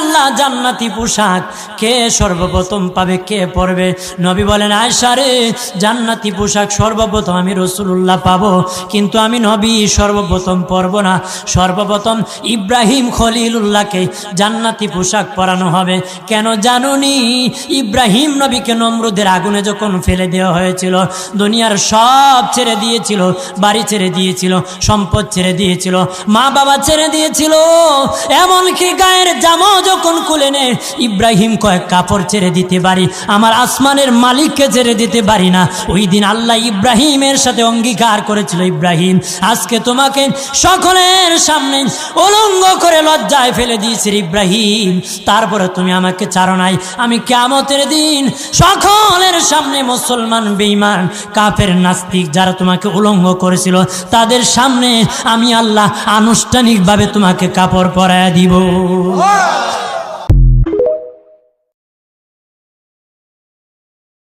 আল্লাহ জান্নাতি পোশাক কে সর্বপ্রথম পাবে, কে পরবে? নবী বলেন, আয়েশা রে, জান্নাতি পোশাক সর্বপ্রথম আমি রাসূলুল্লাহ পাবো, কিন্তু আমি নবী সর্বপ্রথম পরব না। সর্বপ্রথম ইব্রাহিম খলিলুল্লাহকে জান্নাতি পোশাক পরানো হবে। কেন জানুনি? ইব্রাহিম নবীকে নমরুদের আগুনে যখন ফেলে দেওয়া হয়েছিল, দুনিয়ার সব ছেড়ে দিয়েছিল, বাড়ি ছেড়ে দিয়েছিল, সম্পদ ছেড়ে দিয়েছিল, মা বাবা ছেড়ে দিয়েছিল, এমনকি গায়ের জামাও যখন খুলে নেয়, ইব্রাহিম কয়েক কাপড় ছেড়ে দিতে পারি, আমার আসমানের মালিককে ছেড়ে দিতে পারি না। ওই দিন আল্লাহ ইব্রাহিমের সাথে অঙ্গীকার করেছিল, ইব্রাহিম আজকে তোমাকে সকলের সামনে উলঙ্গ করে লজ্জায় ফেলে দিয়েছি ইব্রাহিম, তারপরে তুমি আমাকে ছাড়ো নাই। আমি কিয়ামতের দিন সকলের সামনে মুসলমান, বেঈমান, কাফের, নাস্তিক যারা তোমাকে উলঙ্গ করেছিল তাদের সামনে আমি আল্লাহ আনুষ্ঠানিকভাবে তোমাকে কাপড় পরায়া দিব।